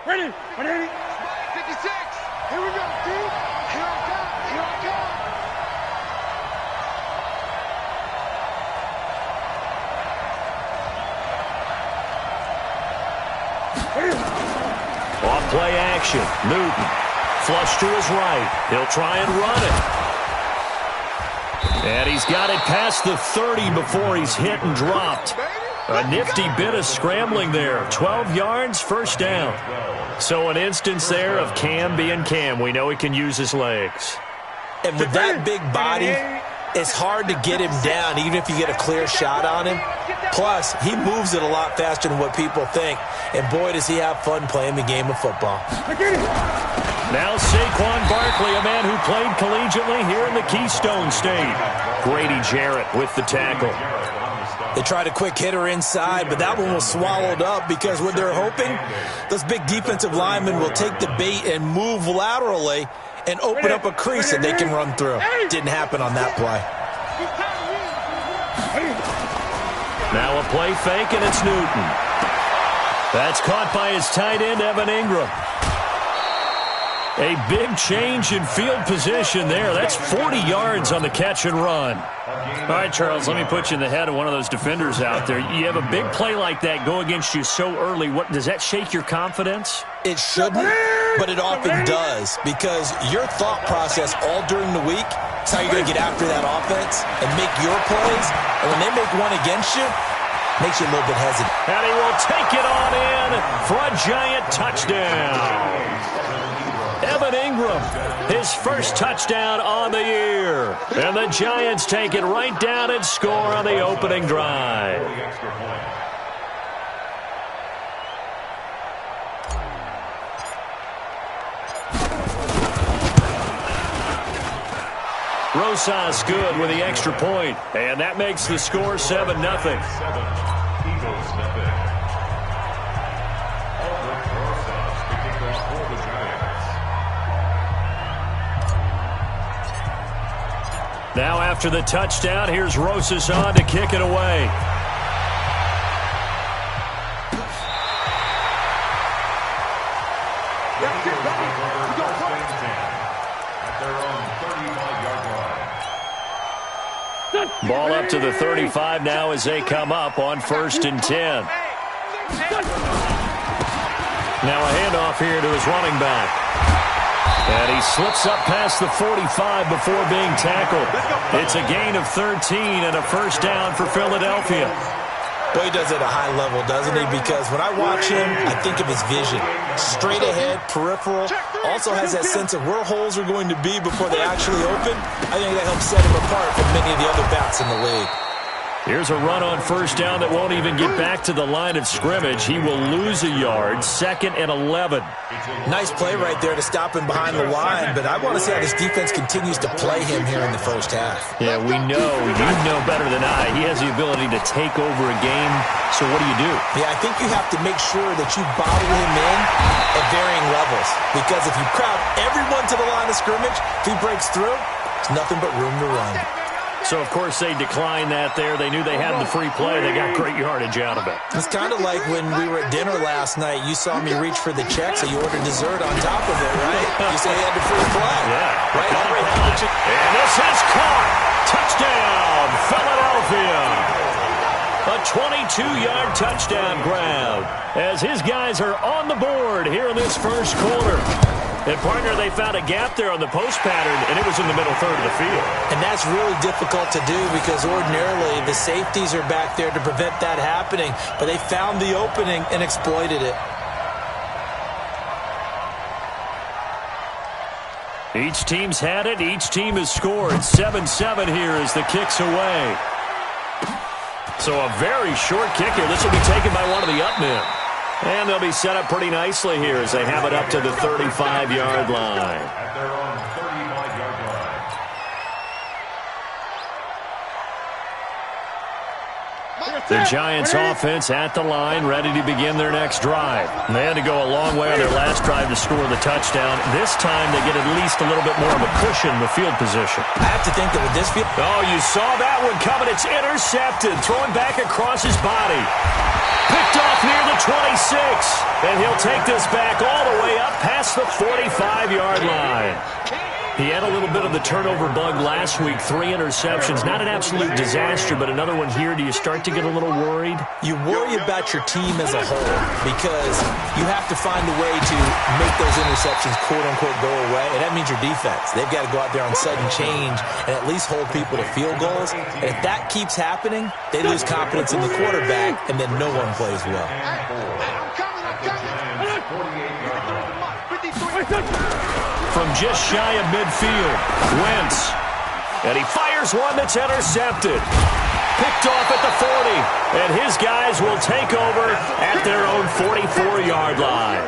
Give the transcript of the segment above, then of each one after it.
Ready. 56. Here we go, dude. Here I come. Off play action. Newton. Flush to his right. He'll try and run it. And he's got it past the 30 before he's hit and dropped. A nifty bit of scrambling there. 12 yards, first down. So an instance there of Cam being Cam. We know he can use his legs. And with that big body, it's hard to get him down, even if you get a clear shot on him. Plus, he moves it a lot faster than what people think. And boy, does he have fun playing the game of football. Now Saquon Barkley, a man who played collegiately here in the Keystone State. Grady Jarrett with the tackle. They tried a quick hitter inside, but that one was swallowed up because what they're hoping, those big defensive linemen will take the bait and move laterally and open up a crease that they can run through. Didn't happen on that play. Now a play fake, and it's Newton. That's caught by his tight end, Evan Ingram. A big change in field position there. That's 40 yards on the catch and run. All right, Charles, let me put you in the head of one of those defenders out there. You have a big play like that go against you so early. What does that shake your confidence? It shouldn't, but it often does, because your thought process all during the week is how you're going to get after that offense and make your plays. And when they make one against you, it makes you a little bit hesitant. And he will take it on in for a giant touchdown. Evan Ingram, his first touchdown on the year. And the Giants take it right down and score on the opening drive. Rosas good with the extra point, and that makes the score 7-0. Now after the touchdown, here's Rosas on to kick it away. Ball up to the 35 now as they come up on 1st and 10. Now a handoff here to his running back. And he slips up past the 45 before being tackled. It's a gain of 13 and a first down for Philadelphia. Boy, he does it at a high level, doesn't he? Because when I watch him, I think of his vision. Straight ahead, peripheral. Also has that sense of where holes are going to be before they actually open. I think that helps set him apart from many of the other backs in the league. Here's a run on first down that won't even get back to the line of scrimmage. He will lose a yard, 2nd and 11. Nice play right there to stop him behind the line, but I want to see how this defense continues to play him here in the first half. Yeah, we know. You know better than I. He has the ability to take over a game, so what do? Yeah, I think you have to make sure that you bottle him in at varying levels, because if you crowd everyone to the line of scrimmage, if he breaks through, there's nothing but room to run. So, of course, they declined that there. They knew they had the free play. They got great yardage out of it. It's kind of like when we were at dinner last night. You saw me reach for the check, so you ordered dessert on top of it, right? You said you had the free play. Yeah. Right? And this is caught. Touchdown, Philadelphia. A 22-yard touchdown grab as his guys are on the board here in this first quarter. And, partner, they found a gap there on the post pattern, and it was in the middle third of the field. And that's really difficult to do because ordinarily the safeties are back there to prevent that happening. But they found the opening and exploited it. Each team's had it. Each team has scored. 7-7 here as the kick's away. So a very short kick here. This will be taken by one of the up men. And they'll be set up pretty nicely here as they have it up to the 35-yard line. At their own 35-yard line. The Giants offense at the line, ready to begin their next drive. And they had to go a long way on their last drive to score the touchdown. This time they get at least a little bit more of a cushion with field position. I have to think that with this field... Oh, you saw that one coming. It's intercepted. Throwing back across his body. Picked off near the 26. And he'll take this back all the way up past the 45-yard line. He had a little bit of the turnover bug last week, 3 interceptions. Not an absolute disaster, but another one here. Do you start to get a little worried? You worry about your team as a whole because you have to find a way to make those interceptions, quote-unquote, go away, and that means your defense. They've got to go out there on sudden change and at least hold people to field goals. And if that keeps happening, they lose confidence in the quarterback, and then no one plays well. From just shy of midfield, Wentz. And he fires one that's intercepted. Picked off at the 40. And his guys will take over at their own 44-yard line.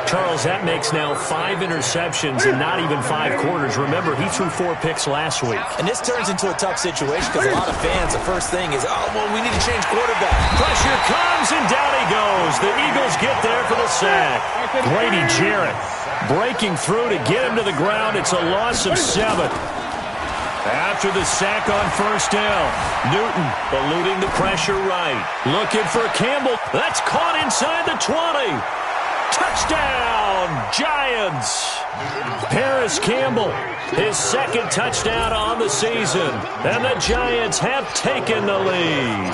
Charles, that makes now 5 interceptions in not even 5 quarters. Remember, he threw 4 picks last week. And this turns into a tough situation because a lot of fans, the first thing is, oh, well, we need to change quarterback. Pressure comes, and down he goes. The Eagles get there for the sack. Grady Jarrett breaking through to get him to the ground. It's a loss of 7. After the sack on first down, Newton eluding the pressure right. Looking for Campbell. That's caught inside the 20. Touchdown, Giants! Paris Campbell, his second touchdown on the season. And the Giants have taken the lead.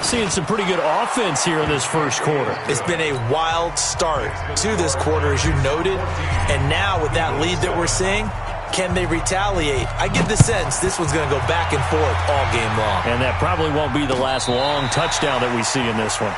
Seeing some pretty good offense here in this first quarter. It's been a wild start to this quarter, as you noted. And now with that lead that we're seeing, can they retaliate? I get the sense this one's going to go back and forth all game long. And that probably won't be the last long touchdown that we see in this one.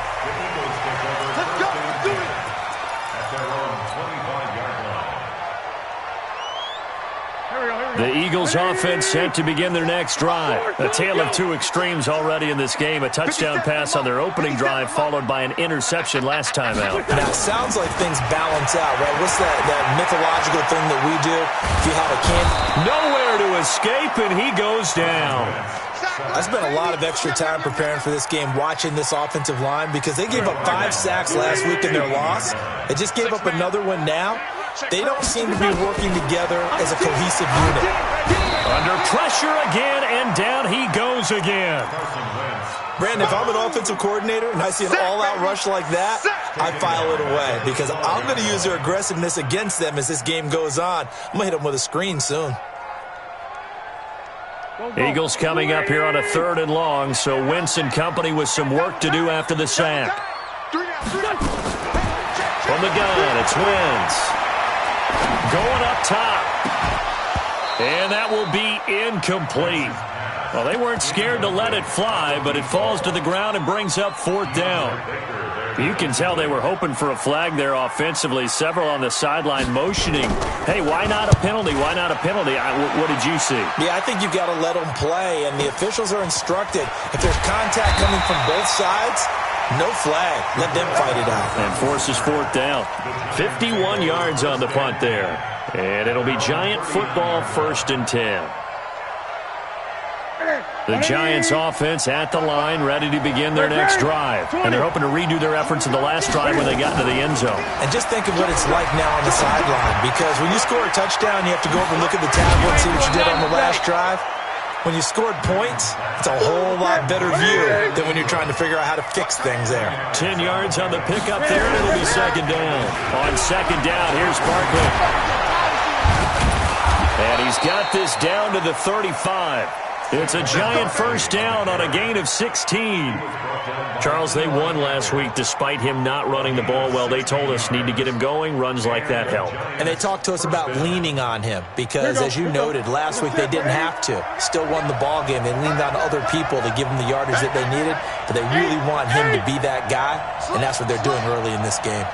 The Eagles offense set to begin their next drive. A tale of 2 extremes already in this game. A touchdown pass on their opening drive followed by an interception last time out. Now, it sounds like things balance out, right? What's that mythological thing that we do? If you had a can... Nowhere to escape, and he goes down. I spent a lot of extra time preparing for this game, watching this offensive line, because they gave up 5 sacks last week in their loss. They just gave up another one now. They don't seem to be working together as a cohesive unit. Under pressure again, and down he goes again. Brandon, if I'm an offensive coordinator and I see an all-out rush like that, I file it away because I'm going to use their aggressiveness against them as this game goes on. I'm going to hit them with a screen soon. Eagles coming up here on a 3rd and long, so Wentz and company with some work to do after the sack. From the gun, it's Wentz. Going up top. And that will be incomplete. Well, they weren't scared to let it fly, but it falls to the ground and brings up 4th down. You can tell they were hoping for a flag there offensively. Several on the sideline motioning. Hey, why not a penalty? Why not a penalty? What did you see? Yeah, I think you've got to let them play, and the officials are instructed. If there's contact coming from both sides, no flag. Let them fight it out. And forces 4th down. 51 yards on the punt there. And it'll be Giant football 1st and 10. The Giants offense at the line, ready to begin their next drive. And they're hoping to redo their efforts in the last drive when they got into the end zone. And just think of what it's like now on the sideline, because when you score a touchdown, you have to go over and look at the tablet and see what you did on the last drive. When you scored points, it's a whole lot better view than when you're trying to figure out how to fix things there. 10 yards on the pickup there, and it'll be 2nd down. On 2nd down, here's Barkley. And he's got this down to the 35. It's a Giant 1st down on a gain of 16. Charles, they won last week despite him not running the ball well. They told us need to get him going. Runs like that help. And they talked to us about leaning on him because, as you noted, last week they didn't have to. Still won the ball game. They leaned on other people to give them the yardage that they needed, but they really want him to be that guy, and that's what they're doing early in this game.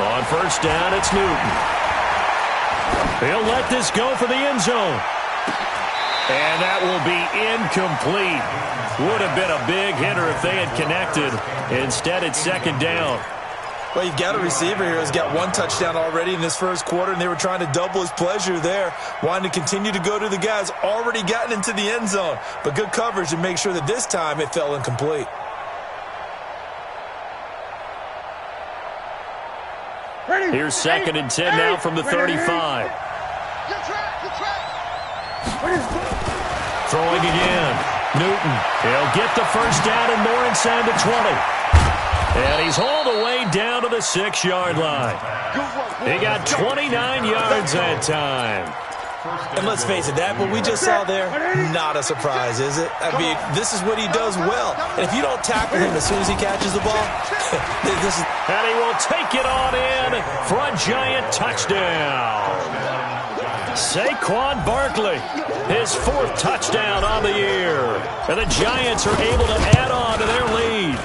On 1st down, it's Newton. He'll let this go for the end zone. And that will be incomplete. Would have been a big hitter if they had connected. Instead, it's 2nd down. Well, you've got a receiver here who's got one touchdown already in this first quarter, and they were trying to double his pleasure there, wanting to continue to go to the guys already gotten into the end zone. But good coverage to make sure that this time it fell incomplete. Here's 2nd and 10 now from the 35. Throwing again. Newton. He'll get the first down and more inside the 20. And he's hauled away down to the 6-yard line. He got 29 yards that time. And let's face it, that what we just saw there, not a surprise, is it? I mean, this is what he does well. And if you don't tackle him as soon as he catches the ball, this is... And he will take it on in for a giant touchdown. Saquon Barkley, his 4th touchdown on the year. And the Giants are able to add on to their lead.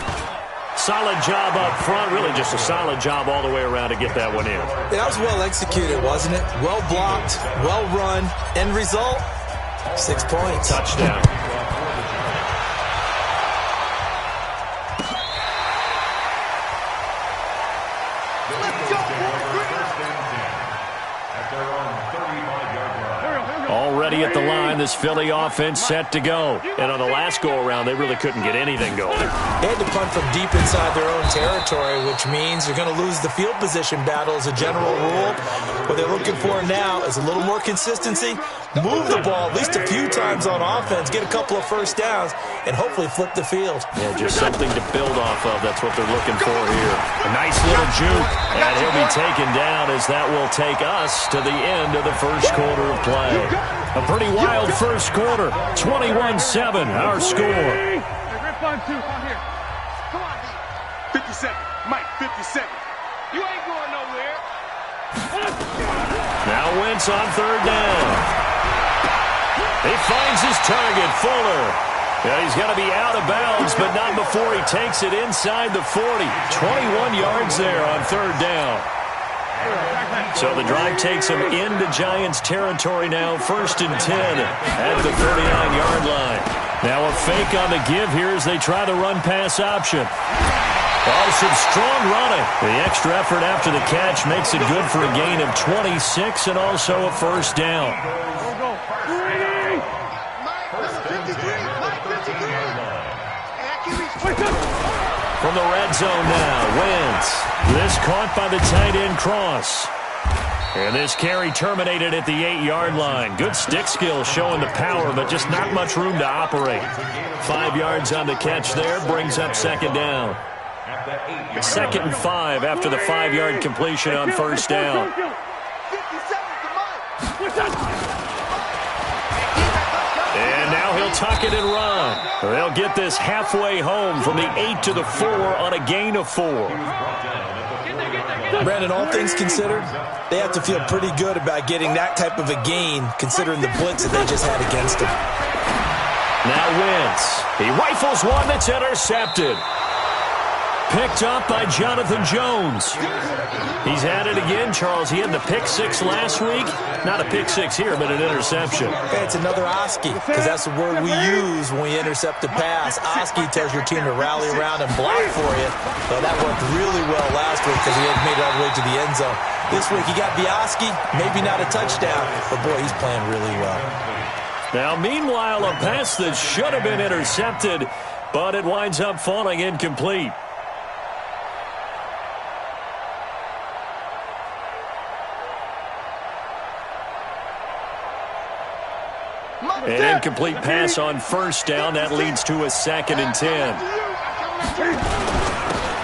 Solid job up front, really just a solid job all the way around to get that one in. That was well executed, wasn't it? Well blocked, well run. End result, 6 points. Touchdown. Already at the line, this Philly offense set to go. And on the last go-around, they really couldn't get anything going. They had to punt from deep inside their own territory, which means they're going to lose the field position battle as a general rule. What they're looking for now is a little more consistency, move the ball at least a few times on offense, get a couple of first downs, and hopefully flip the field. Yeah, just something to build off of. That's what they're looking for here. A nice little juke, and he'll be taken down as that will take us to the end of the first quarter of play. A pretty wild first quarter. 21-7, our score. Hey, rip on 2. Come here. Come on, 57. Mike, 57. You ain't going nowhere. Now Wentz on 3rd down. He finds his target, Fuller. Yeah, he's got to be out of bounds, but not before he takes it inside the 40. 21 yards there on 3rd down. So the drive takes him into Giants territory now, 1st and 10 at the 39-yard line. Now a fake on the give here as they try the run-pass option. Oh, some strong running. The extra effort after the catch makes it good for a gain of 26 and also a 1st down. From the red zone now, Wentz. This caught by the tight end Cross. And this carry terminated at the 8-yard line. Good stick skill showing the power, but just not much room to operate. 5 yards on the catch there, brings up 2nd down. 2nd and 5 after the 5-yard completion on 1st down. And now he'll tuck it and run. They'll get this halfway home from the 8 to the 4 on a gain of 4. Brandon, all things considered, they have to feel pretty good about getting that type of a gain considering the blitz that they just had against them. Now Wentz. He rifles one that's intercepted. Picked up by Jonathan Jones. He's at it again, Charles. He had the pick 6 last week. Not a pick 6 here, but an interception. It's another Oski, because that's the word we use when we intercept a pass. Oski tells your team to rally around and block for you. So that worked really well last week because he had made it all the way to the end zone. This week he got the Oski, maybe not a touchdown, but boy, he's playing really well. Now, meanwhile, a pass that should have been intercepted, but it winds up falling incomplete. An incomplete pass on 1st down. That leads to a 2nd and 10.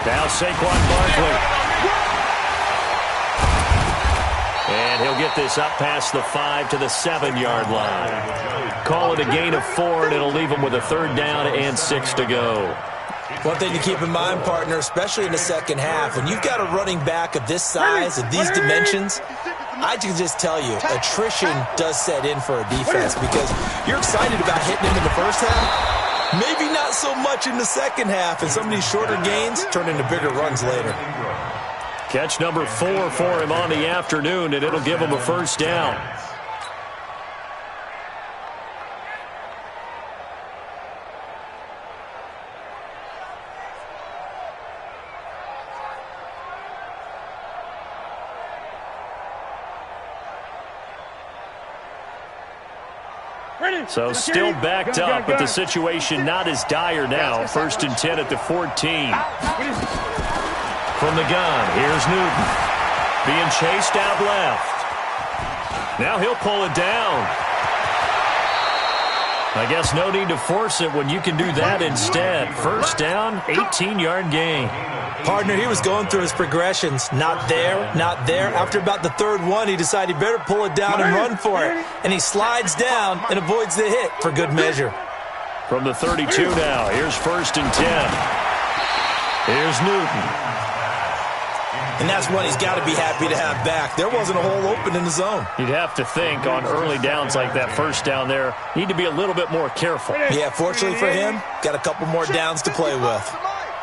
Now Saquon Barkley. And he'll get this up past the 5 to the 7-yard line. Call it a gain of 4, and it'll leave him with a 3rd down and 6 to go. One thing to keep in mind, partner, especially in the second half, when you've got a running back of this size, of these dimensions, I can just tell you, attrition does set in for a defense because you're excited about hitting him in the first half. Maybe not so much in the second half, and some of these shorter gains turn into bigger runs later. Catch number 4 for him on the afternoon, and it'll give him a 1st down. So still backed up, but the situation not as dire now. 1st and 10 at the 14. From the gun, here's Newton. Being chased out left. Now he'll pull it down. I guess no need to force it when you can do that instead. 1st down, 18-yard gain. Partner, he was going through his progressions. Not there, not there. After about the 3rd one, he decided he better pull it down and run for it. And he slides down and avoids the hit for good measure. From the 32 now, here's 1st and 10. Here's Newton. And that's one he's got to be happy to have back. There wasn't a hole open in the zone. You'd have to think on early downs like that 1st down there, need to be a little bit more careful. Yeah, fortunately for him, got a couple more downs to play with.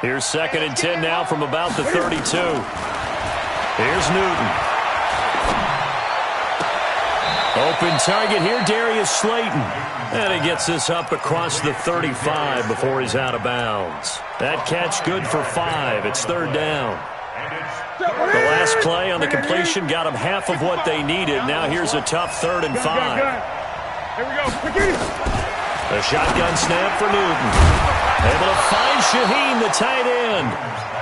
Here's 2nd and 10 now from about the 32. Here's Newton. Open target here, Darius Slayton. And he gets this up across the 35 before he's out of bounds. That catch good for 5. It's 3rd down. The last play on the completion got them half of what they needed. Now here's a tough 3rd and 5. Here we go. The shotgun snap for Newton. Able to find Shaheen, the tight end.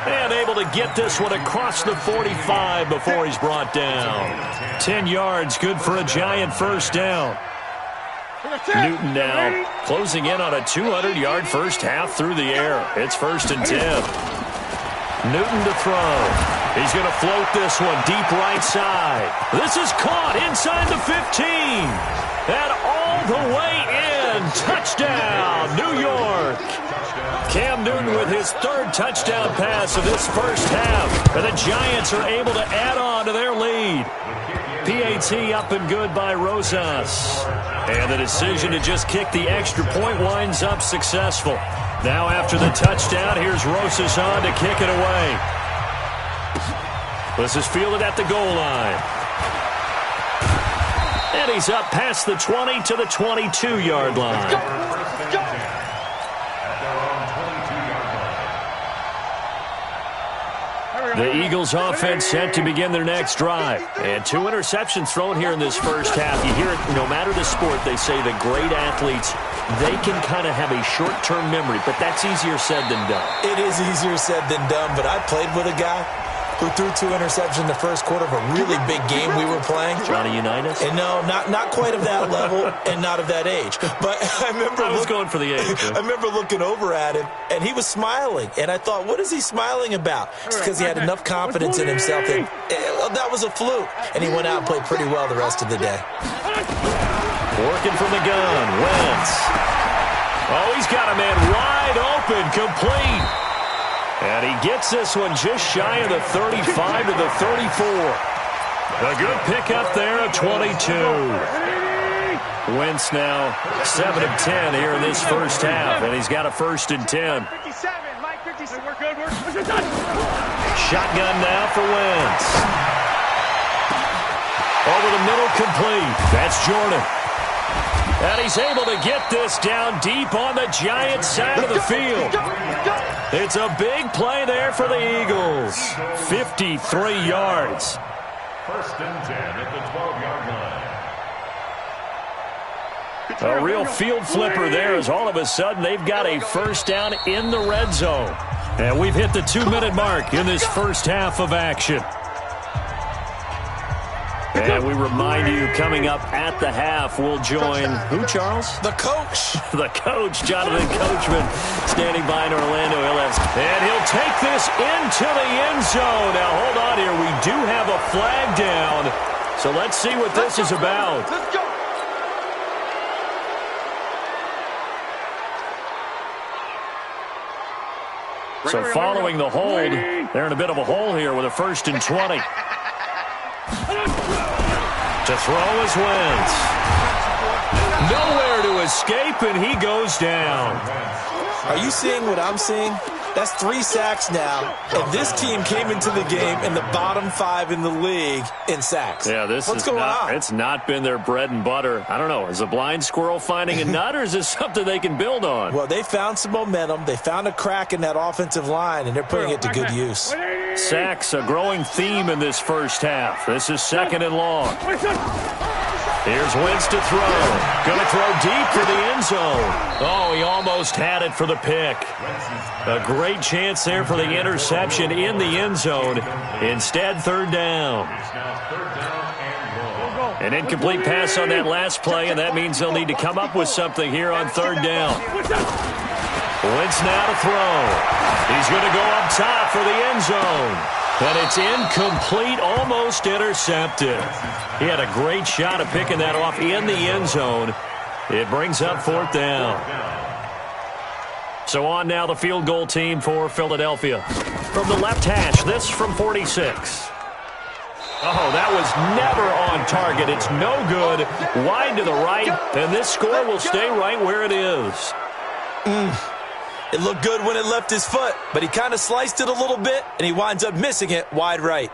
And able to get this one across the 45 before he's brought down. 10 yards, good for a giant 1st down. Newton now closing in on a 200-yard first half through the air. It's 1st and 10. Newton to throw. He's going to float this one deep right side. This is caught inside the 15. And all the way in. Touchdown, New York. Cam Newton with his 3rd touchdown pass of this first half. And the Giants are able to add on to their lead. PAT up and good by Rosas. And the decision to just kick the extra point winds up successful. Now after the touchdown, here's Rosas on to kick it away. This is fielded at the goal line. And he's up past the 20 to the 22-yard line. The Eagles offense set to begin their next drive. And 2 interceptions thrown here in this first half. You hear it, no matter the sport, they say the great athletes, they can kind of have a short-term memory, but that's easier said than done. It is easier said than done, but I played with a guy who threw 2 interceptions in the first quarter of a really big game we were playing. Johnny Unitas? And no, not quite of that level and not of that age. But I was going for the age. I remember looking over at him, and he was smiling. And I thought, what is he smiling about? It's because he had enough confidence in himself that that was a fluke. And he went out and played pretty well the rest of the day. Working from the gun, Wentz. Oh, he's got a man wide open, complete. And he gets this one just shy of the 35 to the 34. A good pickup there at 22. Wentz now 7 of 10 here in this first half, and he's got a 1st and 10. 57, Mike, 57. We're good. Shotgun now for Wentz. Over the middle, complete. That's Jordan. And he's able to get this down deep on the Giants' side of the field. It's a big play there for the Eagles. 53 yards. 1st and 10 at the 12-yard line. A real field flipper there as all of a sudden they've got a 1st down in the red zone. And we've hit the 2-minute mark in this first half of action. And we remind you, coming up at the half, we'll join, who, Charles? The coach. The coach, Jonathan Coachman, standing by in Orlando. And he'll take this into the end zone. Now, hold on here. We do have a flag down. So let's see what this is about. Let's go. So following the hold, they're in a bit of a hole here with a 1st and 20. To throw is Wentz. Nowhere to escape, and he goes down. Are you seeing what I'm seeing? That's 3 sacks now, and this team came into the game in the bottom 5 in the league in sacks. Yeah, what's going on? It's not been their bread and butter. I don't know. Is a blind squirrel finding a nut, or is this something they can build on? Well, they found some momentum. They found a crack in that offensive line, and they're putting it to good use. Sacks, a growing theme in this first half. This is 2nd and long. Here's Wentz to throw. Going to throw deep for the end zone. Oh, he almost had it for the pick. A great chance there for the interception in the end zone. Instead, third down. An incomplete pass on that last play, and that means they'll need to come up with something here on third down. Wentz now to throw. He's going to go up top for the end zone. And it's incomplete, almost intercepted. He had a great shot at picking that off in the end zone. It brings up fourth down. So on now the field goal team for Philadelphia. From the left hash, this from 46. Oh, that was never on target. It's no good. Wide to the right, and this score will stay right where it is. It looked good when it left his foot, but he kind of sliced it a little bit, and he winds up missing it wide right.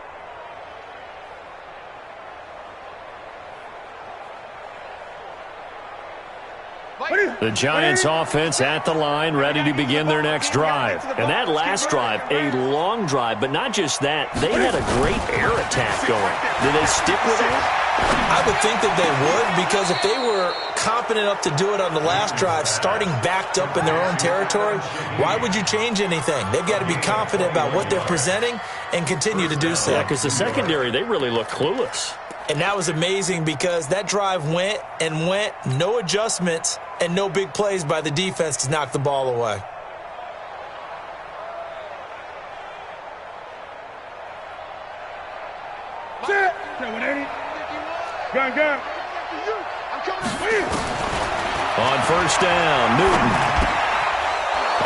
The Giants offense at the line, ready to begin their next drive. And that last drive, a long drive, but not just that. They had a great air attack going. Did they stick with it? I would think that they would, because if they were confident enough to do it on the last drive, starting backed up in their own territory, why would you change anything? They've got to be confident about what they're presenting and continue to do so. Yeah, because the secondary, they really look clueless. And that was amazing because that drive went and went, no adjustments and no big plays by the defense to knock the ball away. On first down, Newton.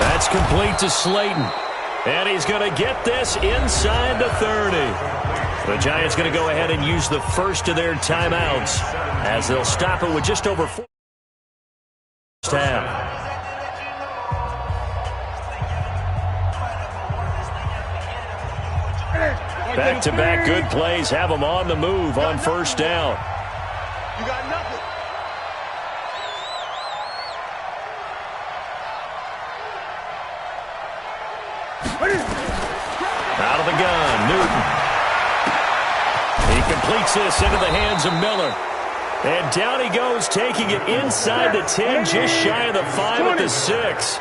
That's complete to Slayton. And he's going to get this inside the 30. The Giants going to go ahead and use the first of their timeouts as they'll stop it with just over 4 half. Back-to-back good plays have them on the move on first down. You got nothing. Out of the gun, Newton. He completes this into the hands of Miller. And down he goes, taking it inside the 10, just shy of the 5 at the 6.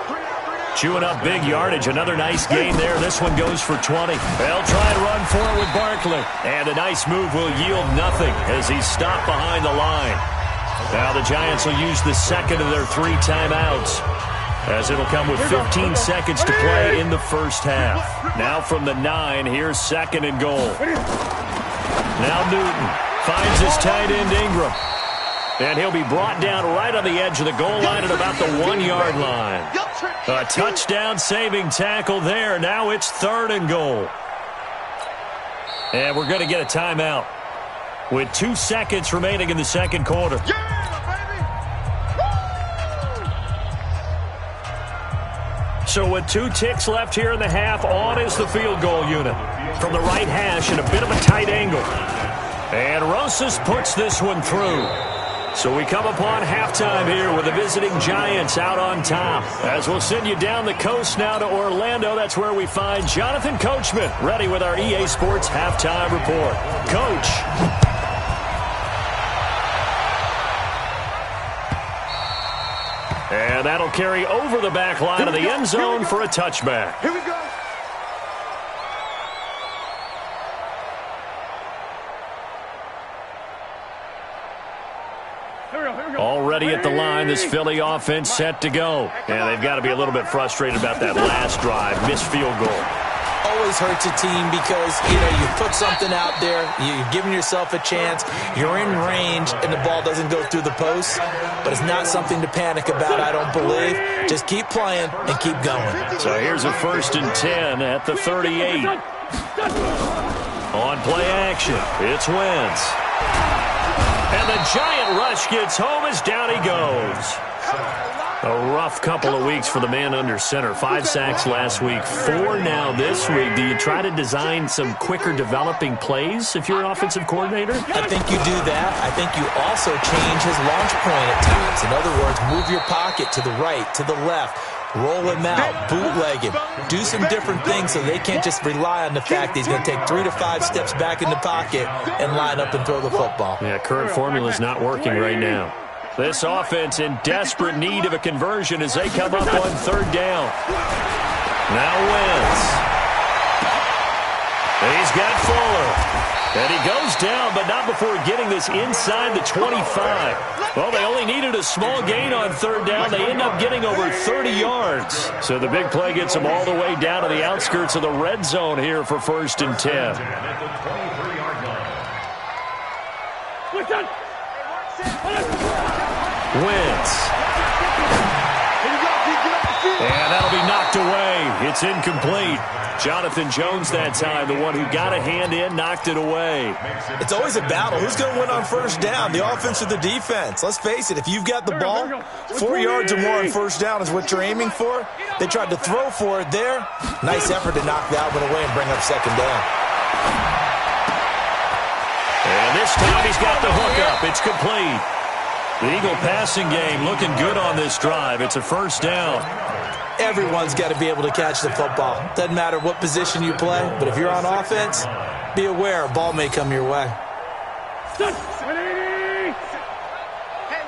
Chewing up big yardage. Another nice gain there. This one goes for 20. They'll try and run for it with Barkley. And a nice move will yield nothing as he's stopped behind the line. Now the Giants will use the second of their 3 timeouts, as it'll come with 15 seconds to play in the first half. Now from the 9, here's second and goal. Now Newton finds his tight end Ingram. And he'll be brought down right on the edge of the goal line at about the 1-yard line. A touchdown-saving tackle there. Now it's third and goal. And we're going to get a timeout with 2 seconds remaining in the second quarter. So with 2 ticks left here in the half, on is the field goal unit. From the right hash in a bit of a tight angle. And Rosas puts this one through. So we come upon halftime here with the visiting Giants out on top. As we'll send you down the coast now to Orlando, that's where we find Jonathan Coachman, ready with our EA Sports Halftime Report. Coach. And that'll carry over the back line of the end zone for a touchback. Here we go. Already at the line, this Philly offense set to go. And they've got to be a little bit frustrated about that last drive, missed field goal. Always hurts a team because, you put something out there, you're giving yourself a chance, you're in range, and the ball doesn't go through the post. But it's not something to panic about, I don't believe. Just keep playing and keep going. So here's a 1st and 10 at the 38. On play action, it's Wentz. And the giant rush gets home as down he goes. A rough couple of weeks for the man under center. 5 sacks last week, 4 now this week. Do you try to design some quicker developing plays if you're an offensive coordinator? I think you do that. I think you also change his launch point at times. In other words, move your pocket to the right, to the left. Roll him out, bootleg him, do some different things so they can't just rely on the fact that he's going to take 3 to 5 steps back in the pocket and line up and throw the football. Yeah, current formula is not working right now. This offense in desperate need of a conversion as they come up on third down. Now Wentz. He's got Fuller. And he goes down, but not before getting this inside the 25. Well, they only needed a small gain on third down. They end up getting over 30 yards. So the big play gets them all the way down to the outskirts of the red zone here for 1st and 10. Wentz. And that'll be knocked away. It's incomplete. Jonathan Jones that time, the one who got a hand in, knocked it away. It's always a battle. Who's going to win on first down, the offense or the defense? Let's face it, if you've got the ball, 4 yards or more on first down is what you're aiming for. They tried to throw for it there. Nice effort to knock that one away and bring up second down. And this time he's got the hook up. It's complete. The Eagle passing game looking good on this drive. It's a first down. Everyone's got to be able to catch the football. Doesn't matter what position you play, but if you're on offense, be aware a ball may come your way. Hey,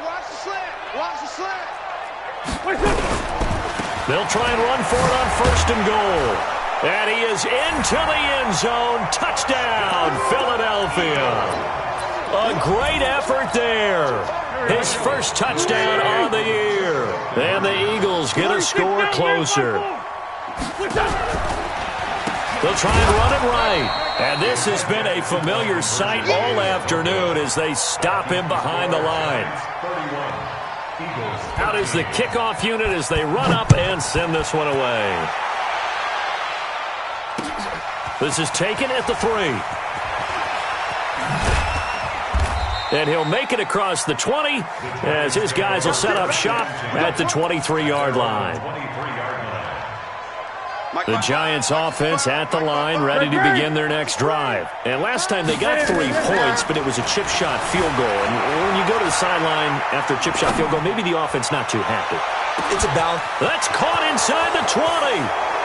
watch the slant. Watch the slant. They'll try and run for it on 1st and goal. And he is into the end zone. Touchdown, Philadelphia. A great effort there. His first touchdown on the year. And the Eagles get a score closer. They'll try and run it right. And this has been a familiar sight all afternoon as they stop him behind the line. Out is the kickoff unit as they run up and send this one away. This is taken at the 3. And he'll make it across the 20 as his guys will set up shop at the 23-yard line. The Giants offense at the line, ready to begin their next drive. And last time they got 3 points, but it was a chip shot field goal. And when you go to the sideline after a chip shot field goal, maybe the offense not too happy. It's a balance. That's caught inside the 20.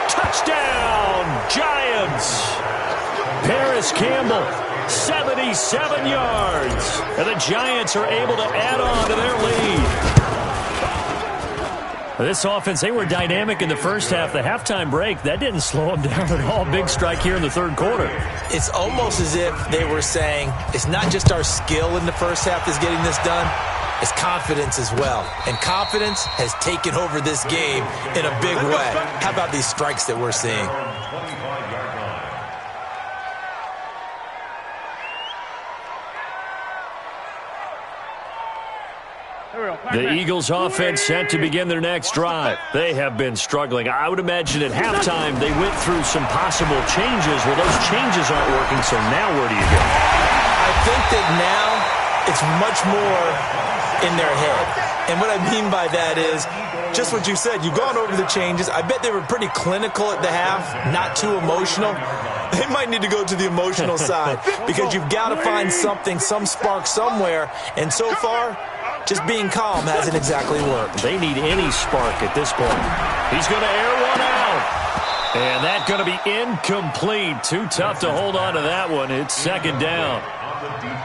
Touchdown, Giants. Paris Campbell, 77 yards. And the Giants are able to add on to their lead. This offense, they were dynamic in the first half. The halftime break, that didn't slow them down at all. Big strike here in the third quarter. It's almost as if they were saying, it's not just our skill in the first half that's getting this done, it's confidence as well. And confidence has taken over this game in a big way. How about these strikes that we're seeing? The Eagles offense set to begin their next drive. They have been struggling. I would imagine at halftime they went through some possible changes. Well, those changes aren't working, so now where do you go? I think that now it's much more in their head. And what I mean by that is just what you said. You've gone over the changes. I bet they were pretty clinical at the half, not too emotional. They might need to go to the emotional side because you've got to find something, some spark somewhere. And so far, just being calm hasn't exactly worked. They need any spark at this point. He's going to air one out. And that's going to be incomplete. Too tough to hold on to that one. It's second down.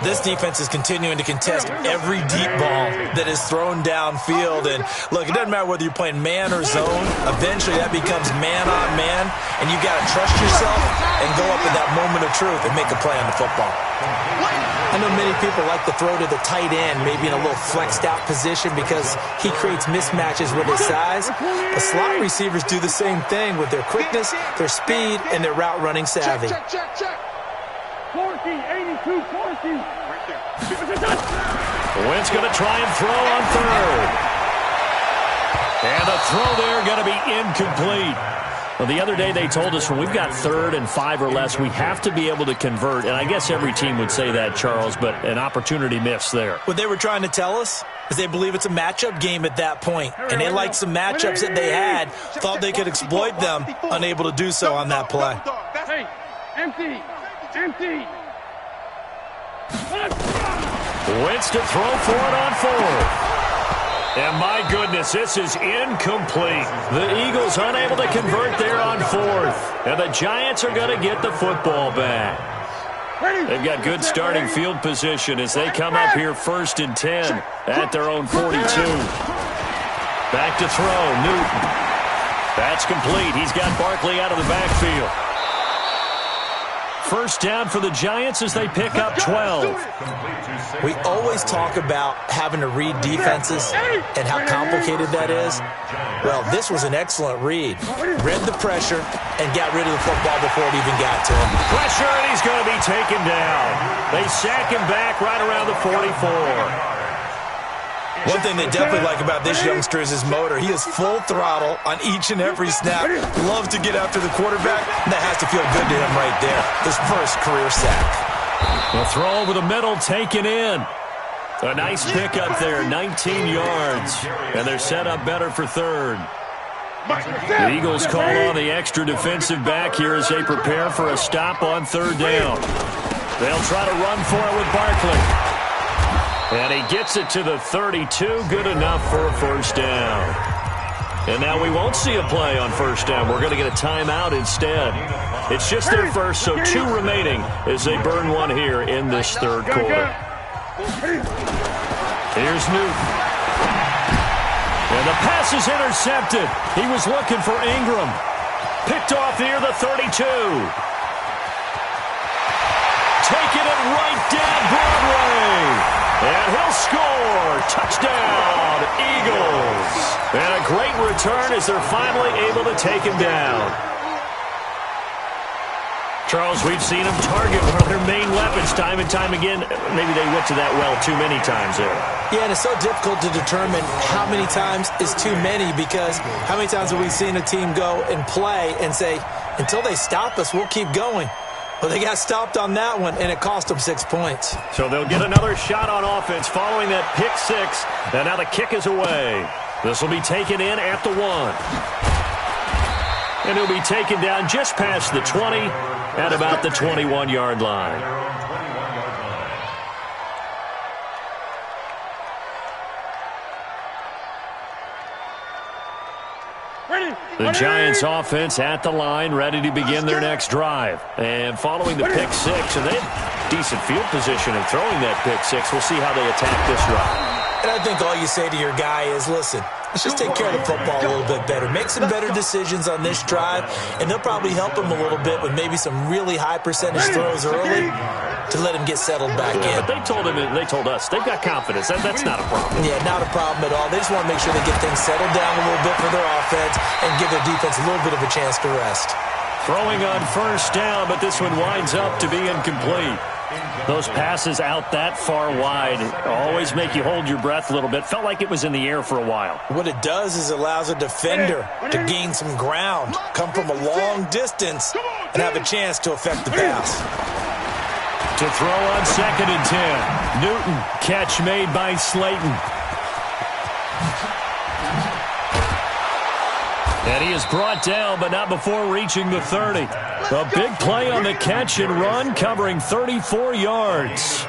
This defense is continuing to contest every deep ball that is thrown downfield. And, look, it doesn't matter whether you're playing man or zone. Eventually that becomes man on man. And you've got to trust yourself and go up in that moment of truth and make a play on the football. I know many people like to throw to the tight end, maybe in a little flexed out position because he creates mismatches with his size. The slot receivers do the same thing with their quickness, their speed, and their route running savvy. Check. 40, 82, 40. Wentz going to try and throw on third. And the throw there going to be incomplete. Well, the other day they told us when we've got 3rd and 5 or less, we have to be able to convert. And I guess every team would say that, Charles, but an opportunity missed there. What they were trying to tell us is they believe it's a matchup game at that point. And they liked some matchups that they had, thought they could exploit them, unable to do so on that play. Hey, empty. Wentz to throw for it on 4th. And my goodness, this is incomplete. The Eagles unable to convert there on fourth. And the Giants are going to get the football back. They've got good starting field position as they come up here 1st and 10 at their own 42. Back to throw, Newton. That's complete. He's got Barkley out of the backfield. First down for the Giants as they pick up 12. We always talk about having to read defenses and how complicated that is. Well, this was an excellent read. Read the pressure and got rid of the football before it even got to him. Pressure, and he's going to be taken down. They sack him back right around the 44. One thing they definitely like about this youngster is his motor. He is full throttle on each and every snap. Loves to get after the quarterback. That has to feel good to him right there. His first career sack. The throw over the middle taken in. A nice pickup there, 19 yards. And they're set up better for third. The Eagles call on the extra defensive back here as they prepare for a stop on third down. They'll try to run for it with Barkley. And he gets it to the 32, good enough for a first down. And now we won't see a play on first down. We're going to get a timeout instead. It's just their first, so 2 remaining as they burn one here in this third quarter. Here's Newton. And the pass is intercepted. He was looking for Ingram. Picked off near the 32. Taking it right down Broadway. And he'll score. Touchdown, Eagles. And a great return as they're finally able to take him down. Charles, we've seen them target one of their main weapons time and time again. Maybe they went to that well too many times there. Yeah, and it's so difficult to determine how many times is too many, because how many times have we seen a team go and play and say, until they stop us, we'll keep going. Well, they got stopped on that one, and it cost them 6 points. So they'll get another shot on offense following that pick 6. And now the kick is away. This will be taken in at the 1. And he'll be taken down just past the 20 at about the 21-yard line. The Giants offense at the line, ready to begin their next drive. And following the pick 6, and they have decent field position in throwing that pick 6. We'll see how they attack this drive. And I think all you say to your guy is, listen, let's just take care of the football a little bit better. Make some better decisions on this drive, and they'll probably help him a little bit with maybe some really high percentage throws early to let him get settled back in. But they told us they've got confidence. That's not a problem. Yeah, not a problem at all. They just want to make sure they get things settled down a little bit for their offense and give their defense a little bit of a chance to rest. Throwing on first down, but this one winds up to be incomplete. Those passes out that far wide always make you hold your breath a little bit. Felt like it was in the air for a while. What it does is allows a defender to gain some ground, come from a long distance, and have a chance to affect the pass. To throw on 2nd and 10. Newton, catch made by Slayton. And he is brought down, but not before reaching the 30. A big play on the catch and run, covering 34 yards.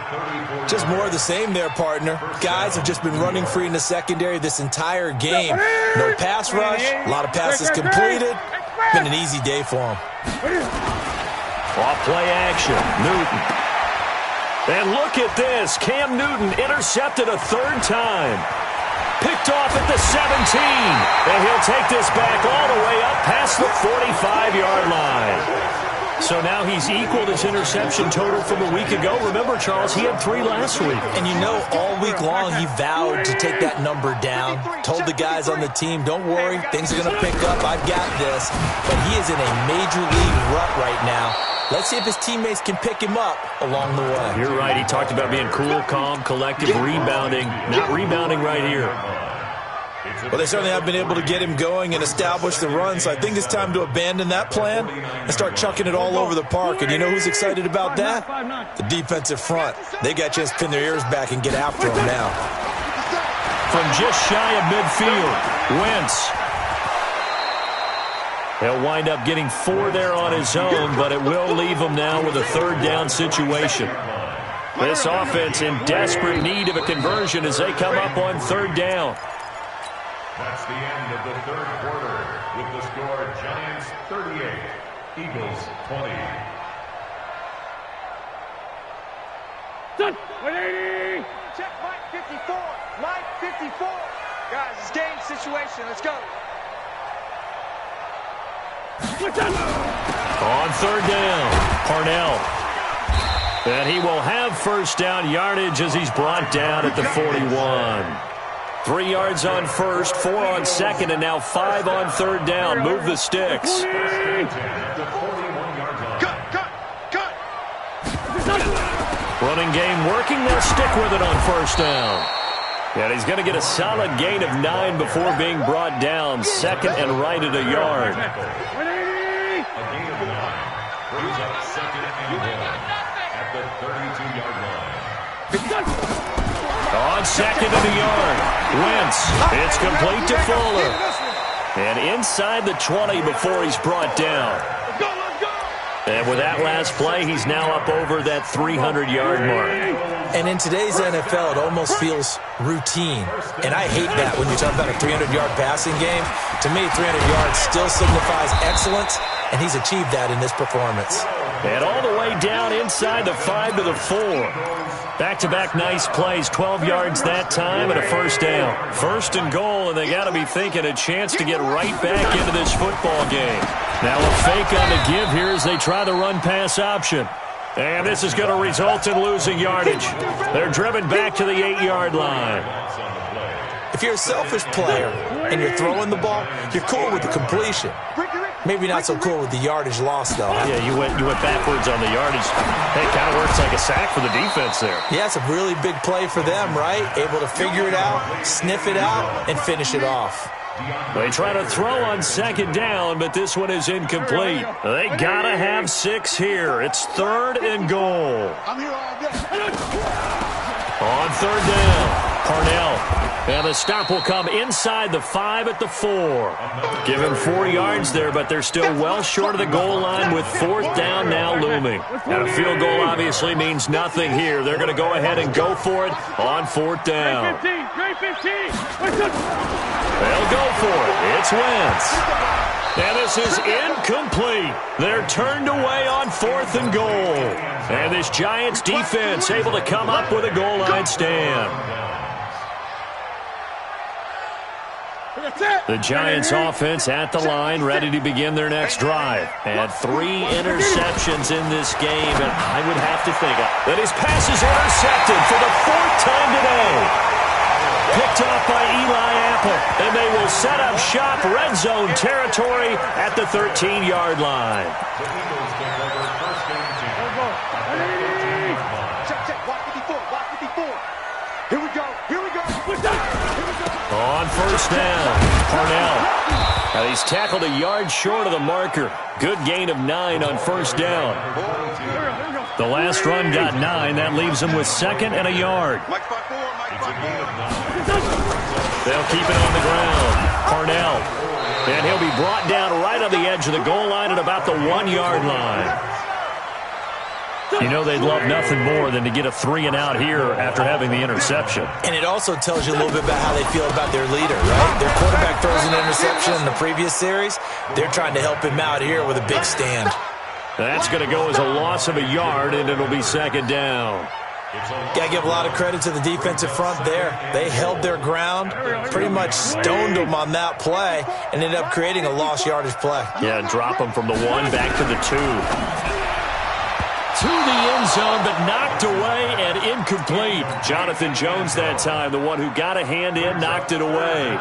Just more of the same there, partner. Guys have just been running free in the secondary this entire game. No pass rush, a lot of passes completed. Been an easy day for them. Off play action, Newton. And look at this. Cam Newton intercepted a 3rd time. Picked off at the 17. And he'll take this back all the way up past the 45-yard line. So now he's equaled his interception total from a week ago. Remember, Charles, he had 3 last week. And you know, all week long he vowed to take that number down. Told the guys on the team, don't worry, things are going to pick up. I've got this. But he is in a major league rut right now. Let's see if his teammates can pick him up along the way. You're right. He talked about being cool, calm, collective, rebounding. Not rebounding right here. Well, they certainly have been able to get him going and establish the run, so I think it's time to abandon that plan and start chucking it all over the park. And you know who's excited about that? The defensive front. They got a chance to pin their ears back and get after him now. From just shy of midfield, Wentz. He'll wind up getting 4 there on his own, but it will leave him now with a 3rd down situation. This offense in desperate need of a conversion as they come up on 3rd down. That's the end of the third quarter with the score Giants 38, Eagles 20. Done. 180. Check Mike 54. Mike 54. Guys, it's game situation. Let's go. On third down, Parnell. And he will have first down yardage as he's brought down at the 41. 3 yards on first, 4 on second, and now 5 on third down. Move the sticks. Running game working. They'll stick with it on first down. And he's going to get a solid gain of 9 before being brought down. Second and right at a yard. A gain of 9 brings up second and 1 at the 32-yard line. On second and a yard. Wentz. It's complete to Fuller. And inside the 20 before he's brought down. And with that last play, he's now up over that 300-yard mark. And in today's NFL, it almost feels routine. And I hate that when you talk about a 300-yard passing game. To me, 300 yards still signifies excellence, and he's achieved that in this performance. And all the way down inside the 5 to the 4. Back-to-back nice plays, 12 yards that time and a first down. First and goal, and they got to be thinking a chance to get right back into this football game. Now a fake on the give here as they try the run-pass option. And this is going to result in losing yardage. They're driven back to the 8-yard line. If you're a selfish player and you're throwing the ball, you're cool with the completion. Maybe not so cool with the yardage loss, though. Huh? Yeah, you went backwards on the yardage. Hey, it kind of works like a sack for the defense there. Yeah, it's a really big play for them, right? Able to figure it out, sniff it out, and finish it off. They try to throw on second down, but this one is incomplete. They got to have 6 here. It's third and goal. I'm here all day. On third down, Parnell. And the stop will come inside the 5 at the 4. Give him 4 yards there, but they're still well short of the goal line with fourth down now looming. And a field goal obviously means nothing here. They're going to go ahead and go for it on fourth down. They'll go for it. It's Wentz. And this is incomplete. They're turned away on fourth and goal. And this Giants defense able to come up with a goal line stand. The Giants offense at the line, ready to begin their next drive. And 3 interceptions in this game, and I would have to think that his pass is intercepted for the 4th time today. Picked off by Eli Apple, and they will set up shop red zone territory at the 13-yard line. Here we go. On first down, Parnell. Now he's tackled a yard short of the marker. Good gain of 9 on first down. The last run got 9. That leaves him with second and a yard. They'll keep it on the ground. Parnell. And he'll be brought down right on the edge of the goal line at about the 1-yard line. You know they'd love nothing more than to get a 3-and-out here after having the interception. And it also tells you a little bit about how they feel about their leader, right? Their quarterback throws an interception in the previous series. They're trying to help him out here with a big stand. That's going to go as a loss of a yard, and it'll be second down. Got to give a lot of credit to the defensive front there. They held their ground, pretty much stoned them on that play, and ended up creating a lost yardage play. Yeah, drop them from the 1 back to the 2. To the end zone, but knocked away and incomplete. Jonathan Jones that time, the one who got a hand in, knocked it away.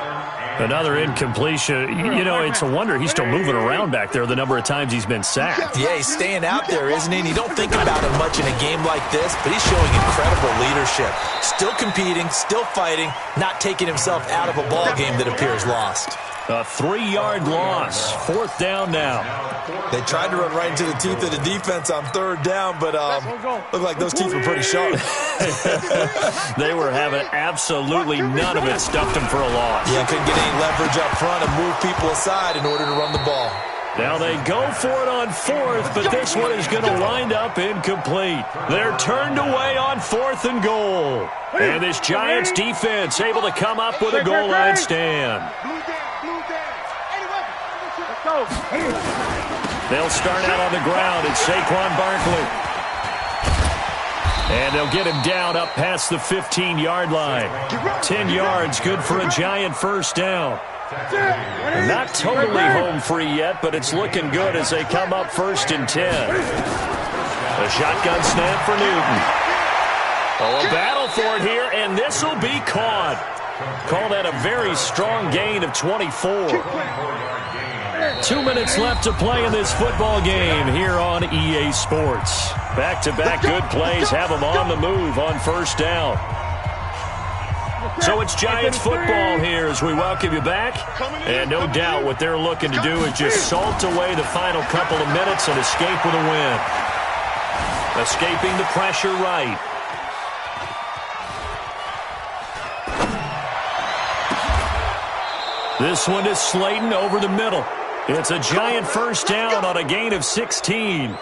Another incompletion. You know, it's a wonder he's still moving around back there the number of times he's been sacked. Yeah, he's staying out there, isn't he? And you don't think about him much in a game like this, but he's showing incredible leadership. Still competing, still fighting, not taking himself out of a ball game that appears lost. A 3-yard loss. Fourth down now. They tried to run right into the teeth of the defense on third down, but looked like those teeth were pretty sharp. They were having absolutely none of it. Stuffed them for a loss. Yeah, couldn't get any leverage up front and move people aside in order to run the ball. Now they go for it on fourth, but this one is going to wind up incomplete. They're turned away on 4th and goal. And this Giants defense able to come up with a goal line stand. They'll start out on the ground. It's Saquon Barkley. And they'll get him down up past the 15-yard line. 10 yards, good for a Giant first down. Not totally home free yet, but it's looking good as they come up 1st and 10. A shotgun snap for Newton. Oh, a battle for it here, and this will be caught. Call that a very strong gain of 24. 2 minutes left to play in this football game here on EA Sports. Back-to-back good plays have them on the move on first down. So it's Giants football here as we welcome you back. And no doubt what they're looking to do is just salt away the final couple of minutes and escape with a win. Escaping the pressure right. This one is Slayton over the middle. It's a Giant first down on a gain of 16.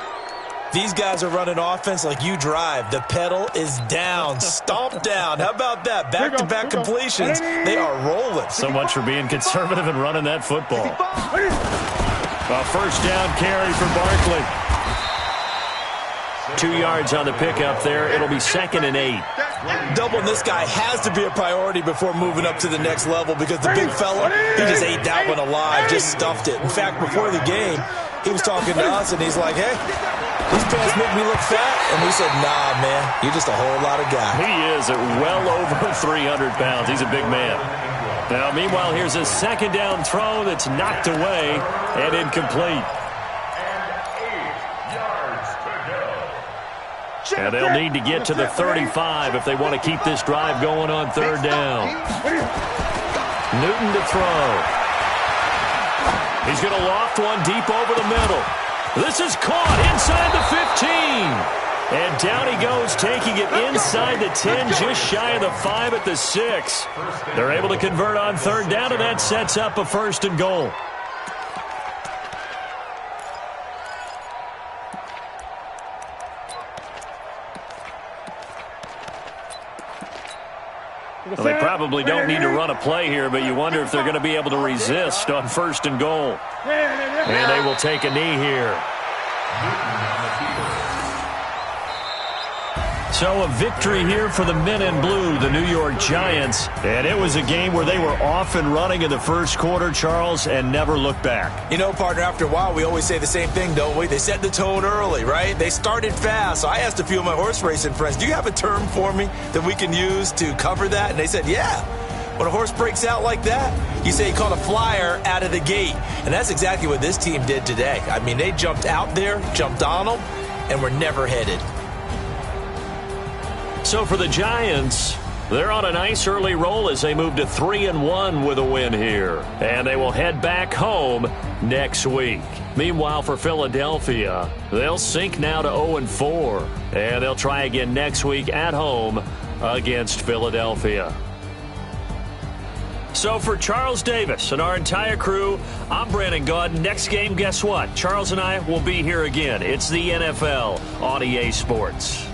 These guys are running offense like you drive. The pedal is down, stomped down. How about that? Back-to-back completions. They are rolling. So much for being conservative and running that football. A first down carry for Barkley. 2 yards on the pickup there. It'll be 2nd and 8. Doubling this guy has to be a priority before moving up to the next level because the big fella, he just ate that one alive, just stuffed it. In fact, before the game, he was talking to us, and he's like, hey, these pants make me look fat. And we said, nah, man, you're just a whole lot of guy. He is at well over 300 pounds. He's a big man. Now, meanwhile, here's a 2nd down throw that's knocked away and incomplete. And they'll need to get to the 35 if they want to keep this drive going on 3rd down. Newton to throw. He's going to loft one deep over the middle. This is caught inside the 15. And down he goes, taking it inside the 10, just shy of the 5 at the 6. They're able to convert on 3rd down, and that sets up a 1st and goal. Well, they probably don't need to run a play here, but you wonder if they're going to be able to resist on 1st and goal. And they will take a knee here. So a victory here for the men in blue, the New York Giants. And it was a game where they were off and running in the first quarter, Charles, and never looked back. You know, partner, after a while, we always say the same thing, don't we? They set the tone early, right? They started fast. So I asked a few of my horse racing friends, do you have a term for me that we can use to cover that? And they said, yeah. When a horse breaks out like that, you say he caught a flyer out of the gate. And that's exactly what this team did today. I mean, they jumped out there, jumped on them, and were never headed. So for the Giants, they're on a nice early roll as they move to 3-1 with a win here. And they will head back home next week. Meanwhile, for Philadelphia, they'll sink now to 0-4. And they'll try again next week at home against Philadelphia. So for Charles Davis and our entire crew, I'm Brandon Gaudin. Next game, guess what? Charles and I will be here again. It's the NFL on EA Sports.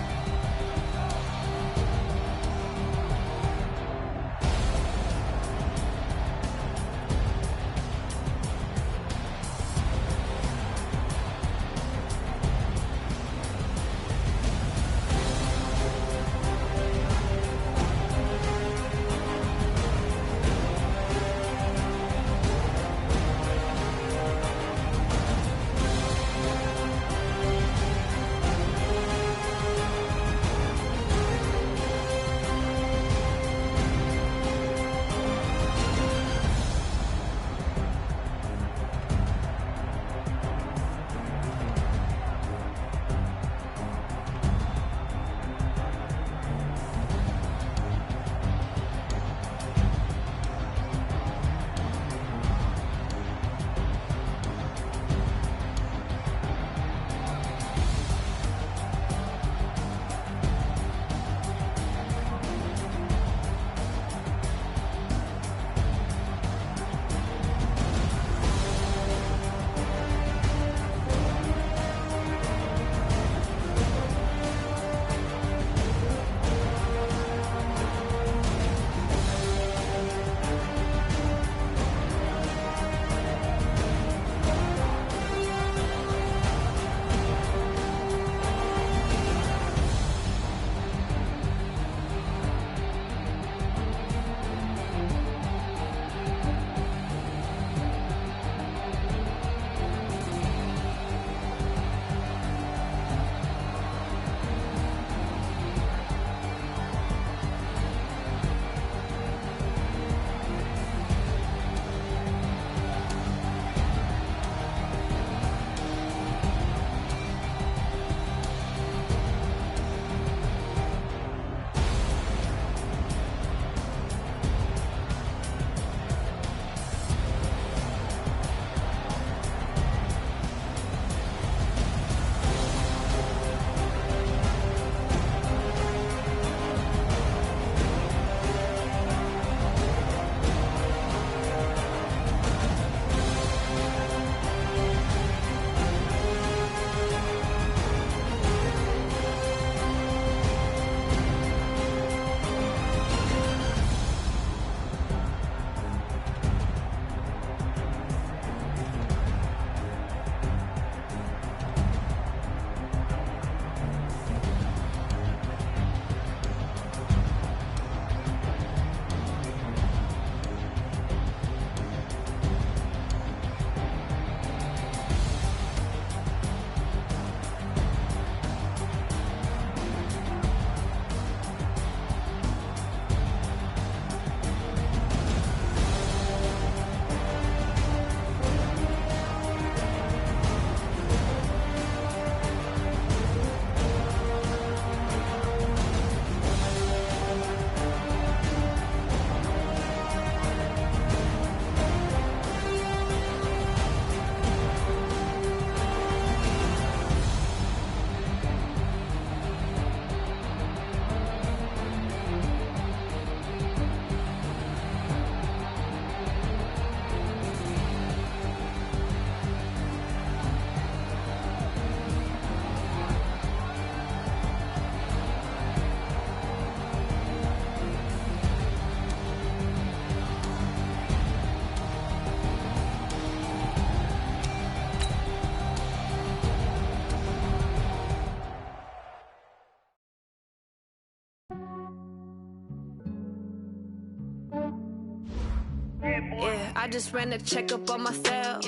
Yeah, I just ran a checkup on myself.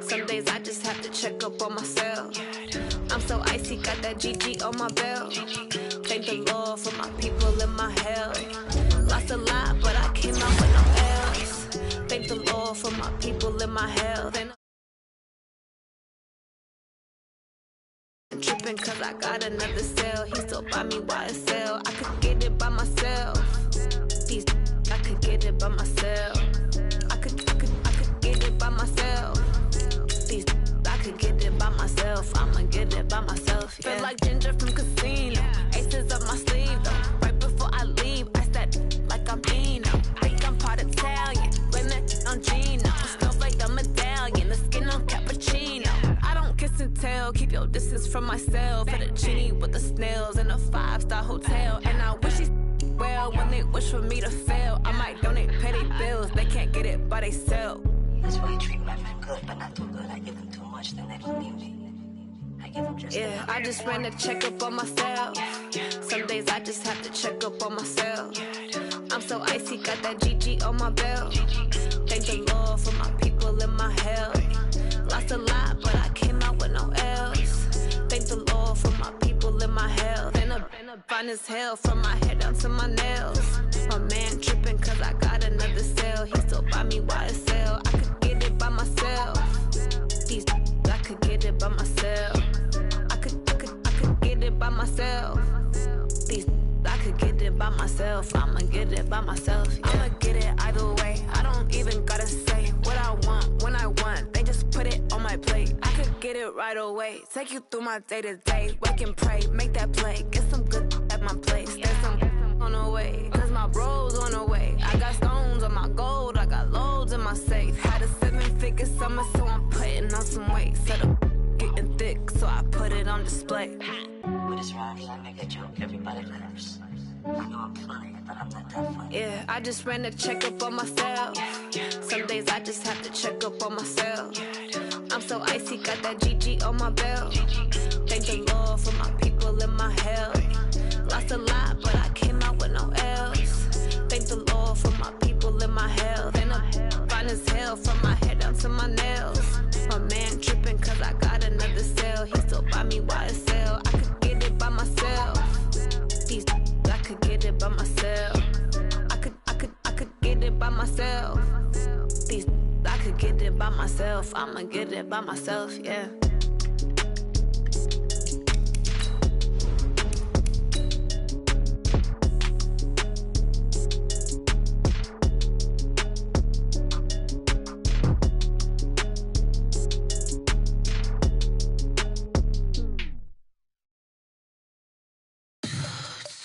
Some days I just have to check up on myself. I'm so icy, got that GG on my belt. Thank the Lord for my people in my health. Lost a lot, but I came out with no else. Thank the Lord for my people in my health. And tripping cause I got another cell. He still buy me YSL. I could get it by myself. These I could get it by myself. I could get it by myself. These I could get it by myself. I'ma get it by myself. Yeah. Feel like Ginger from Casino. Aces up my sleeve though. Right before I leave, I said like I'm Dino. Think I'm part Italian. Blame that on Gino. Smells like the medallion. The skin on cappuccino. I don't kiss and tell. Keep your distance from myself. Put a genie with the snails in a 5-star hotel. And I wish he's well when they wish for me to fail. I might donate petty bills. They can't get it by themselves. That's why I treat my men good, but not too good. I give them too much, then they don't need me. I give them just yeah, I just ran a checkup on myself. Some days I just have to check up on myself. I'm so icy, got that GG on my belt. Thank the Lord for my people in my health. Lost a lot, but I came out with no else. Thank the Lord for my people in my health. And I'm fine as hell from my head down to my nails. My man tripping cause I got another cell. He still buy me YSL. I could get it by myself. These I could get it by myself. I could get it by myself. These I could get it by myself. I'ma get it by myself. Yeah. I'ma get it either way. I don't even gotta say what I want when I want. They just put it on my plate. I could get it right away. Take you through my day to day. Wake and pray, make that play. Get some good at my place. There's some on the way, cause my bro's on the way. I got stones on my gold. I got loads in my safe. Had a 7-figure summer, so I'm putting on some weight. Set up getting thick, so I put it on display. With this round, I make a joke, everybody laughs. I know I'm funny, but I'm not that funny. Yeah, I just ran a checkup on myself. Some days I just have to check up on myself. I'm so icy, got that GG on my belt. Thank the Lord for my people in my health. Lost a lot, but I came out with no else. Thank the Lord for my people in my health. And I'm fine as hell from my head down to my nails. My man tripping cause I got another cell. He still buy me YSL. I could get it by myself. These I could get it by myself. I could get it by myself. These I could get it by myself. I'ma get it by myself, yeah.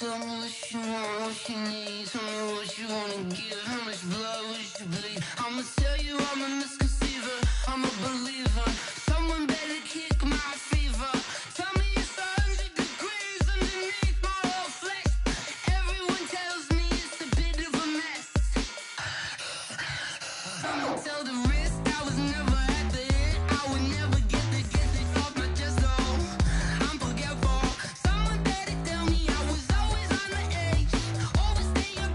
Tell me what you want, what you need. Tell me what you wanna give. How much blood would you bleed? I'ma tell you I'm a misconceiver. I'm a believer. Someone better kick my fever. Tell me it's 100 degrees underneath my whole flesh. Everyone tells me it's a bit of a mess. I'ma tell the risk I was never at the end. I would never get this off my chest. Oh, I'm forgetful. Someone better tell me I was always on the edge. Overstaying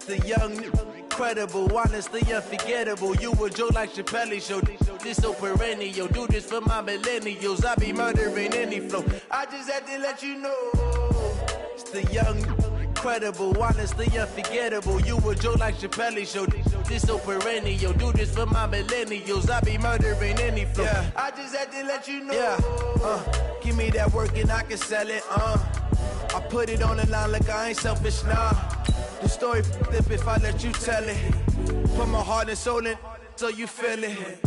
the young, incredible, honestly unforgettable. You a joke like Chappelle Show. This so perennial. Do this for my millennials. I be murdering any flow. I just had to let you know. It's the young, incredible, honestly unforgettable. You a joke like Chappelle Show. This so perennial. Do this for my millennials. I be murdering any flow. Yeah. I just had to let you know. Yeah. Give me that work and I can sell it. I put it on the line like I ain't selfish, nah. The story flip if I let you tell it. Put my heart and soul in so you feel it.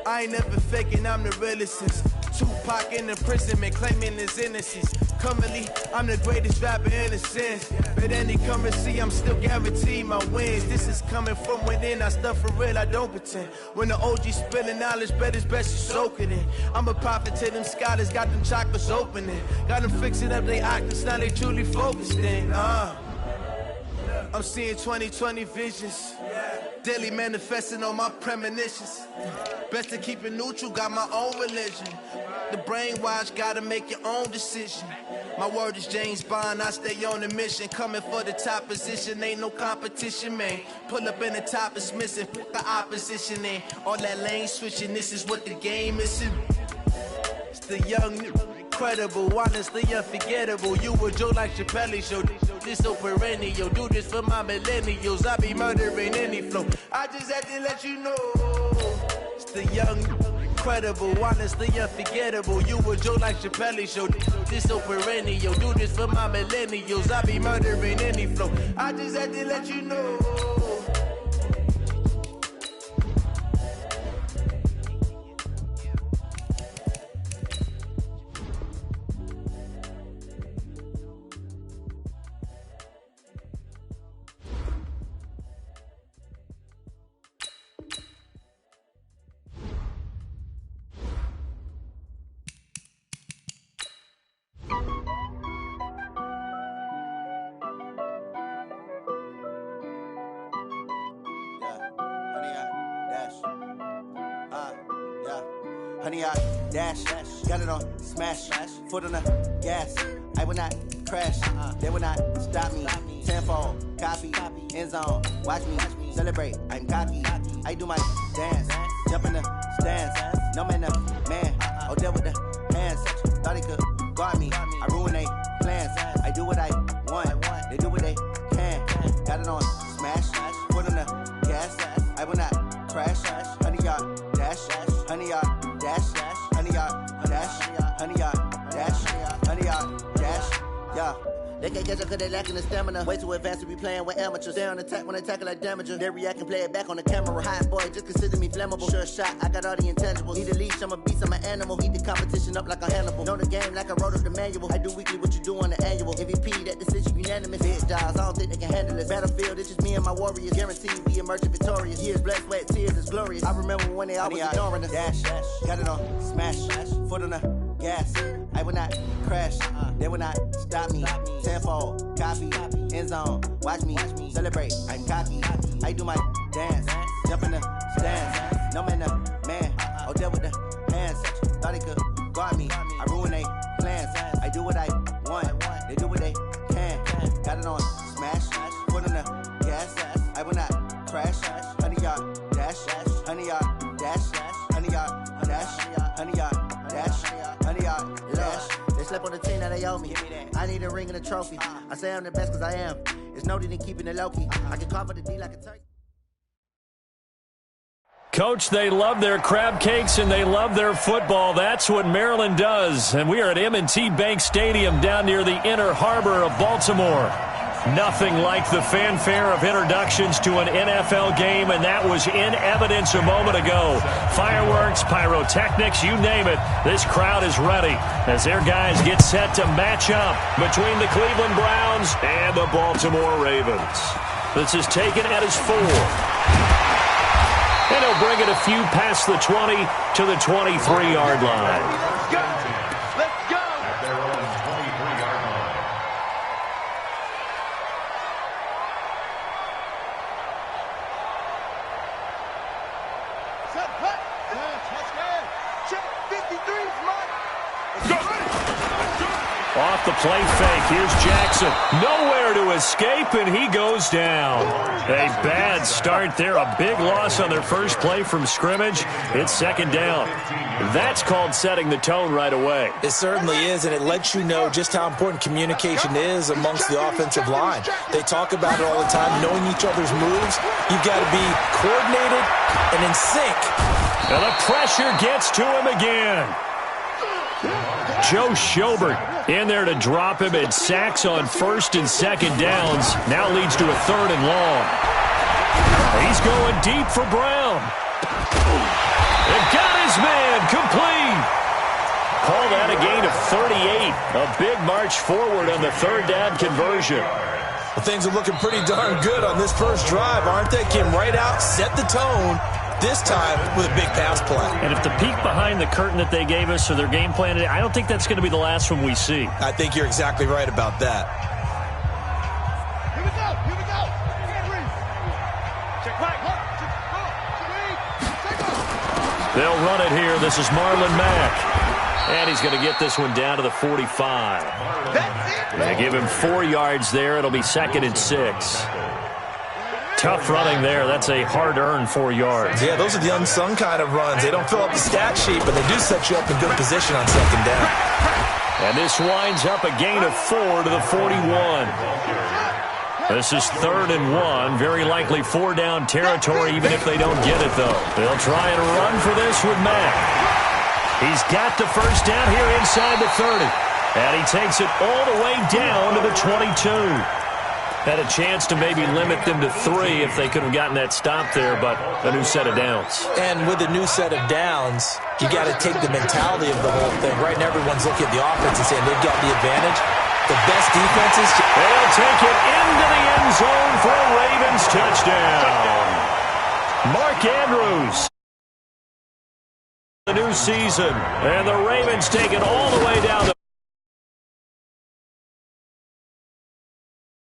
I ain't never faking, I'm the realest since Tupac in imprisonment, claiming his innocence. Currently, I'm the greatest rapper in a sense. But any come and see, I'm still guaranteed my wins. This is coming from within, I stuff for real, I don't pretend. When the OG spilling knowledge, bet it's best you soak it in. I'm a prophet to them scholars, got them chakras opening. Got them fixing up they octaves, now they truly focused in. I'm seeing 2020 visions. Daily manifesting on my premonitions. Best to keep it neutral, got my own religion. The brainwash, gotta make your own decision. My word is James Bond, I stay on a mission. Coming for the top position, ain't no competition, man. Pull up in the top is missing, put the opposition in. All that lane switching, this is what the game is. It's the young, incredible, honestly unforgettable. You a joke like Chappelle Show. This so perennial. Do this for my millennials. I be murdering any flow. I just had to let you know. It's the young, incredible, honestly unforgettable. You a joke like Chappelle Show. This so perennial. Do this for my millennials. I be murdering any flow. I just had to let you know. Honey, I dash, got it on smash, foot on the gas. I will not crash, they will not stop me. Tenfold, copy, end zone, watch me celebrate. I'm cocky, I do my dance, jump in the stands. No man, man, oh there with the hands. Thought he could guard me, I ruin they plans. I do what I want, they do what they can. Got it on smash, foot on the gas. I will not crash, honey, y'all dash, honey, y'all dash, honey, y'all dash, honey, y'all dash, honey, y'all dash, yeah. They can't catch up cause they lacking the stamina. Way too advanced to be playing with amateurs. Stay on attack when they tackle like damager. They react and play it back on the camera. Hot boy, just consider me flammable. Sure shot, I got all the intangibles. Need a leash, I'm a beast, I'm an animal. Eat the competition up like a Hannibal. Know the game like I wrote up the manual. I do weekly what you do on the annual. MVP, that decision unanimous. Big jobs, I don't think they can handle this. Battlefield, it's just me and my warriors. Guaranteed we emerge victorious. Years, blood, sweat, tears, it's glorious. I remember when they always ignoring us. Dash, got it on smash, foot on the gas. I will not crash, they will not stop me. Tenfold, copy, end zone, watch me celebrate. I'm cocky, I do my dance, jump in the stands. No man, man, oh there with the hands. Thought he could guard me, I ruin they plans. I do what I want, they do what they can. Got it on smash, foot on the gas. I will not crash, honey, y'all dash, honey, y'all dash, honey, y'all dash, honey, y'all dash, honey, y'all dash. They slept on the team that they owe me. I need a ring and a trophy. I say I'm the best cause I am. It's no need in keeping it low key. I can cover the D like a turkey. Coach, they love their crab cakes and they love their football. That's what Maryland does. And we are at M&T Bank Stadium down near the Inner Harbor of Baltimore. Nothing like the fanfare of introductions to an NFL game, and that was in evidence a moment ago. Fireworks, pyrotechnics, you name it. This crowd is ready as their guys get set to match up between the Cleveland Browns and the Baltimore Ravens. This is taken at his 4. And he'll bring it a few past the 20 to the 23-yard line. Let's go! Let's go! At their own 23-yard line. Set, hut! Check 53's mark! Let's go! Let's go! Off the play fake. Here's Jackson. Nowhere to escape, and he goes down. A bad start there. A big loss on their first play from scrimmage. It's second down. That's called setting the tone right away. It certainly is, and it lets you know just how important communication is amongst the offensive line. They talk about it all the time, knowing each other's moves. You've got to be coordinated and in sync. And the pressure gets to him again. Joe Schobert in there to drop him. It sacks on first and second downs. Now leads to a third and long. He's going deep for Brown. It got his man complete. Call that a gain of 38. A big march forward on the third down conversion. Well, things are looking pretty darn good on this first drive, aren't they? Came right out, set the tone. This time with a big pass play. And if the peek behind the curtain that they gave us or their game plan, I don't think that's going to be the last one we see. I think you're exactly right about that. Here we go. Here we go. Check right. They'll run it here. This is Marlon Mack. And he's going to get this one down to the 45. They give him 4 yards there. It'll be second and 6. Tough running there. That's a hard-earned 4 yards. Yeah, those are the unsung kind of runs. They don't fill up the stat sheet, but they do set you up in good position on second down. And this winds up a gain of 4 to the 41. This is 3rd and 1. Very likely 4-down territory, even if they don't get it, though. They'll try and run for this with Mack. He's got the first down here inside the 30. And he takes it all the way down to the 22. Had a chance to maybe limit them to 3 if they could have gotten that stop there, but a new set of downs. And with a new set of downs, you got to take the mentality of the whole thing. Right now, everyone's looking at the offense and saying they've got the advantage. The best defenses. They'll take it into the end zone for a Ravens touchdown. Mark Andrews. The new season, and the Ravens take it all the way down the